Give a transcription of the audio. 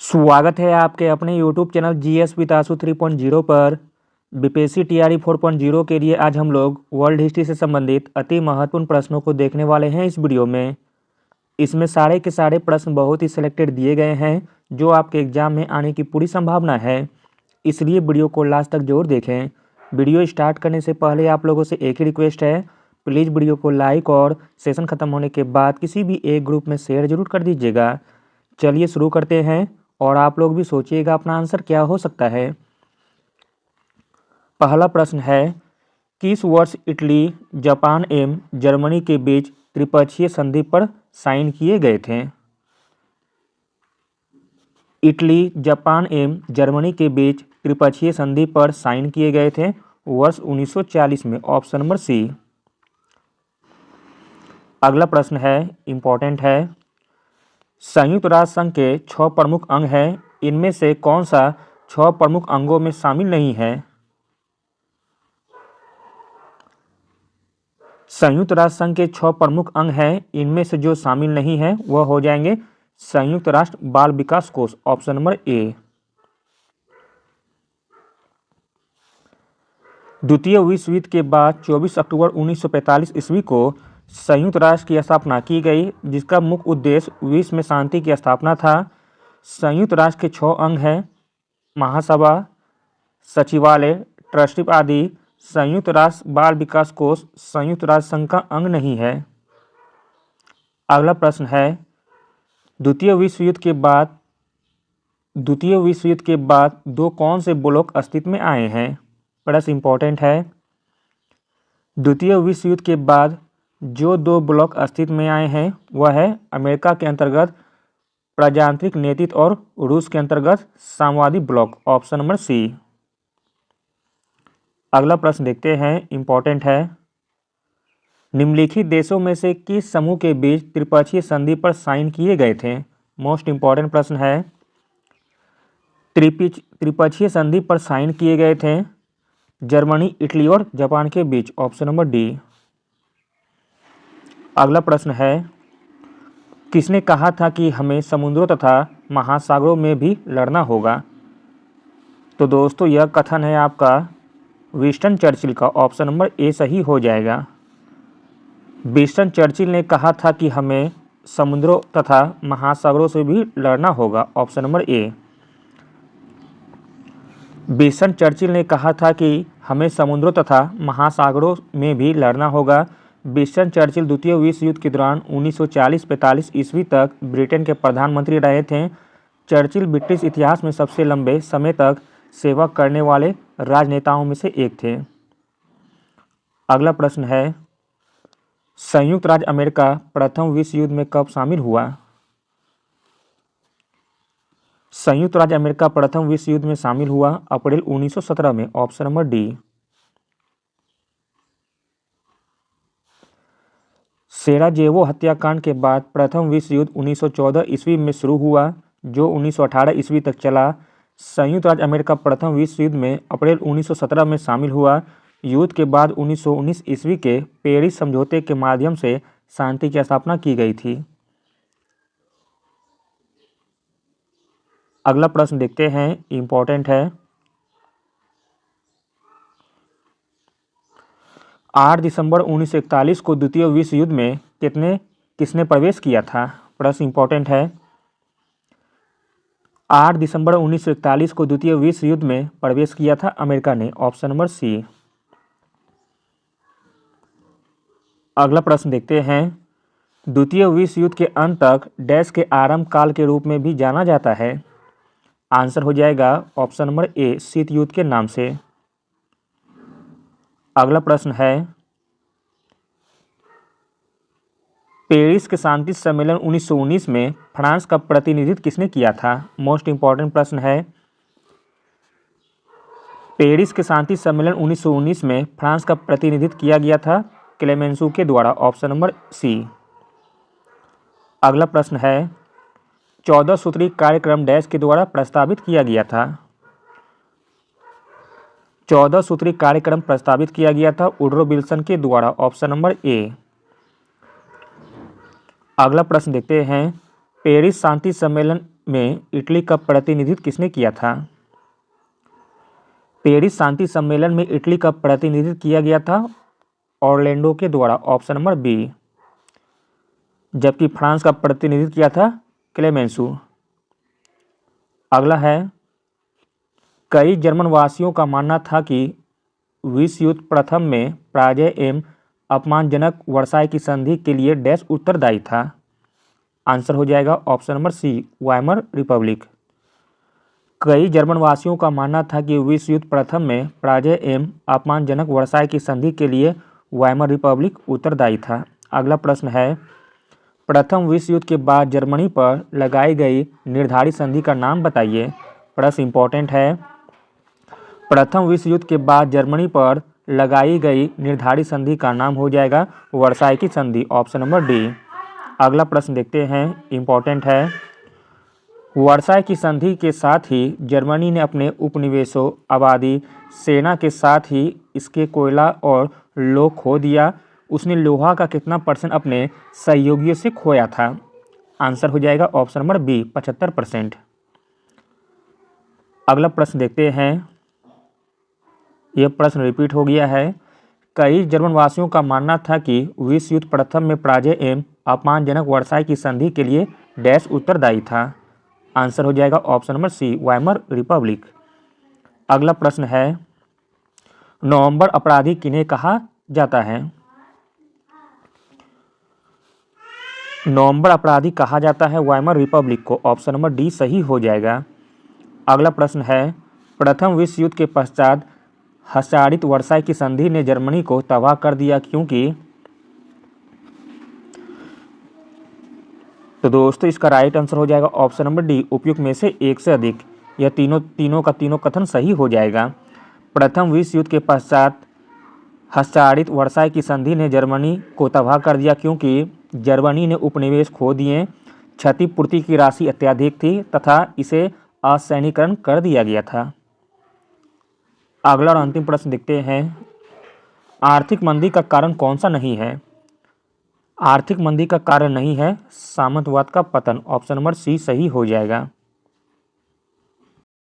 स्वागत है आपके अपने YouTube चैनल जीएस विद आशु 3.0 पर। बीपीएससी टीआरई 4.0 के लिए आज हम लोग वर्ल्ड हिस्ट्री से संबंधित अति महत्वपूर्ण प्रश्नों को देखने वाले हैं इस वीडियो में। इसमें सारे के सारे प्रश्न बहुत ही सिलेक्टेड दिए गए हैं जो आपके एग्जाम में आने की पूरी संभावना है, इसलिए वीडियो को लास्ट तक जरूर देखें। वीडियो स्टार्ट करने से पहले आप लोगों से एक ही रिक्वेस्ट है, प्लीज़ वीडियो को लाइक और सेशन ख़त्म होने के बाद किसी भी एक ग्रुप में शेयर जरूर कर दीजिएगा। चलिए शुरू करते हैं और आप लोग भी सोचिएगा अपना आंसर क्या हो सकता है। पहला प्रश्न है, किस वर्ष इटली, जापान एवं जर्मनी के बीच त्रिपक्षीय संधि पर साइन किए गए थे? इटली, जापान एवं जर्मनी के बीच त्रिपक्षीय संधि पर साइन किए गए थे वर्ष 1940 में, ऑप्शन नंबर सी। अगला प्रश्न है, इंपॉर्टेंट है, संयुक्त राष्ट्र संघ के 6 प्रमुख अंग हैं, इनमें से कौन सा 6 प्रमुख अंगों में शामिल नहीं है? संयुक्त राष्ट्र संघ के 6 प्रमुख अंग हैं, इनमें से जो शामिल नहीं है वह हो जाएंगे संयुक्त राष्ट्र बाल विकास कोष, ऑप्शन नंबर ए। द्वितीय विश्व युद्ध के बाद 24 अक्टूबर 1945 ईस्वी को संयुक्त राष्ट्र की स्थापना की गई, जिसका मुख्य उद्देश्य विश्व में शांति की स्थापना था। संयुक्त राष्ट्र के 6 अंग हैं, महासभा, सचिवालय, ट्रस्टी आदि। संयुक्त राष्ट्र बाल विकास कोष संयुक्त राष्ट्र संघ का अंग नहीं है। अगला प्रश्न है, द्वितीय विश्व युद्ध के बाद 2 कौन से ब्लॉक अस्तित्व में आए हैं? प्रश्न इंपॉर्टेंट है। द्वितीय विश्व युद्ध के बाद जो 2 ब्लॉक अस्तित्व में आए हैं वह है अमेरिका के अंतर्गत प्रजातांत्रिक नेतृत्व और रूस के अंतर्गत साम्यवादी ब्लॉक, ऑप्शन नंबर सी। अगला प्रश्न देखते हैं, इंपॉर्टेंट है, निम्नलिखित देशों में से किस समूह के बीच त्रिपक्षीय संधि पर साइन किए गए थे? मोस्ट इंपॉर्टेंट प्रश्न है। त्रिपक्षीय संधि पर साइन किए गए थे जर्मनी, इटली और जापान के बीच, ऑप्शन नंबर डी। अगला प्रश्न है, किसने कहा था कि हमें समुद्रों तथा महासागरों में भी लड़ना होगा? तो दोस्तों यह कथन है आपका विंस्टन चर्चिल का, ऑप्शन नंबर ए सही हो जाएगा। विंस्टन चर्चिल ने कहा था कि हमें समुद्रों तथा महासागरों से भी लड़ना होगा, option number A. Winston Churchill ने कहा था कि हमें समुद्रों तथा महासागरों में भी लड़ना होगा। विंस्टन चर्चिल द्वितीय विश्व युद्ध के दौरान 1940-45 ईस्वी तक ब्रिटेन के प्रधानमंत्री रहे थे। चर्चिल ब्रिटिश इतिहास में सबसे लंबे समय तक सेवा करने वाले राजनेताओं में से एक थे। अगला प्रश्न है, संयुक्त राज्य अमेरिका प्रथम विश्व युद्ध में कब शामिल हुआ? संयुक्त राज्य अमेरिका प्रथम विश्व युद्ध में शामिल हुआ अप्रैल 1917 में, ऑप्शन नंबर डी। सेराजेवो हत्याकांड के बाद प्रथम विश्व युद्ध 1914 ईस्वी में शुरू हुआ, जो 1918 ईस्वी तक चला। संयुक्त राज्य अमेरिका प्रथम विश्व युद्ध में अप्रैल 1917 में शामिल हुआ। युद्ध के बाद 1919 ईस्वी के पेरिस समझौते के माध्यम से शांति की स्थापना की गई थी। अगला प्रश्न देखते हैं, इंपॉर्टेंट है, 8 दिसंबर 1941 को द्वितीय विश्व युद्ध में किसने प्रवेश किया था? प्रश्न इंपॉर्टेंट है। 8 दिसंबर 1941 को द्वितीय विश्व युद्ध में प्रवेश किया था अमेरिका ने, ऑप्शन नंबर सी। अगला प्रश्न देखते हैं, द्वितीय विश्व युद्ध के अंत तक डैश के आरंभ काल के रूप में भी जाना जाता है? आंसर हो जाएगा ऑप्शन नंबर ए, शीत युद्ध के नाम से। अगला प्रश्न है, पेरिस के शांति सम्मेलन 1919 में फ्रांस का प्रतिनिधित्व किसने किया था? मोस्ट इंपॉर्टेंट प्रश्न है। पेरिस के शांति सम्मेलन 1919 में फ्रांस का प्रतिनिधित्व किया गया था क्लेमेंसो के द्वारा, ऑप्शन नंबर सी। अगला प्रश्न है, 14 सूत्री कार्यक्रम डैश के द्वारा प्रस्तावित किया गया था? 14 सूत्री कार्यक्रम प्रस्तावित किया गया था वुडरो विल्सन के द्वारा, ऑप्शन नंबर ए। अगला प्रश्न देखते हैं, पेरिस शांति सम्मेलन में इटली का प्रतिनिधित्व किसने किया था? पेरिस शांति सम्मेलन में इटली का प्रतिनिधित्व किया गया था ऑरलैंडो के द्वारा, ऑप्शन नंबर बी। जबकि फ्रांस का प्रतिनिधित्व किया था क्लेमेंसू। अगला है, कई जर्मन वासियों का मानना था कि विश्व युद्ध प्रथम में पराजय एवं अपमानजनक वर्साई की संधि के लिए डैश उत्तरदायी था। आंसर हो जाएगा option number C, Weimar Republic. कई जर्मन वासियों का मानना था कि विश्व युद्ध प्रथम में पराजय एवं अपमानजनक वर्साई की संधि के लिए वाइमर रिपब्लिक उत्तरदायी था। अगला प्रश्न है, प्रथम विश्व युद्ध के बाद जर्मनी पर लगाई गई निर्धारित संधि का नाम बताइए। प्रश्न इंपॉर्टेंट है। प्रथम विश्व युद्ध के बाद जर्मनी पर लगाई गई निर्धारित संधि का नाम हो जाएगा वर्साई की संधि, ऑप्शन नंबर डी। अगला प्रश्न देखते हैं, इंपॉर्टेंट है। वर्साई की संधि के साथ ही जर्मनी ने अपने उपनिवेशों, आबादी, सेना के साथ ही इसके कोयला और लोह खो दिया। उसने लोहा का कितना % अपने सहयोगियों से खोया था? आंसर हो जाएगा ऑप्शन नंबर बी, 75%। अगला प्रश्न देखते हैं, यह प्रश्न रिपीट हो गया है। कई जर्मन वासियों का मानना था कि विश्व युद्ध प्रथम में पराजय एवं अपमानजनक वर्साई की संधि के लिए डैश उत्तरदायी था। आंसर हो जाएगा option number C, Weimar Republic. अगला प्रश्न है, नवंबर अपराधी किन्हें कहा जाता है? नवंबर अपराधी कहा जाता है वाइमर रिपब्लिक को, ऑप्शन नंबर डी सही हो जाएगा। अगला प्रश्न है, प्रथम विश्व युद्ध के पश्चात हस्ताक्षरित वर्साई की संधि ने जर्मनी को तबाह कर दिया क्योंकि? तो दोस्तों इसका राइट आंसर हो जाएगा ऑप्शन नंबर डी, उपयुक्त में से एक से अधिक। यह तीनों का कथन सही हो जाएगा। प्रथम विश्व युद्ध के पश्चात हस्ताक्षरित वर्साई की संधि ने जर्मनी को तबाह कर दिया क्योंकि जर्मनी ने उपनिवेश खो दिए, क्षतिपूर्ति की राशि अत्यधिक थी तथा इसे असैनिकरण कर दिया गया था। अगला और अंतिम प्रश्न देखते हैं, आर्थिक मंदी का कारण कौन सा नहीं है? आर्थिक मंदी का कारण नहीं है सामंतवाद का पतन, ऑप्शन नंबर सी सही हो जाएगा।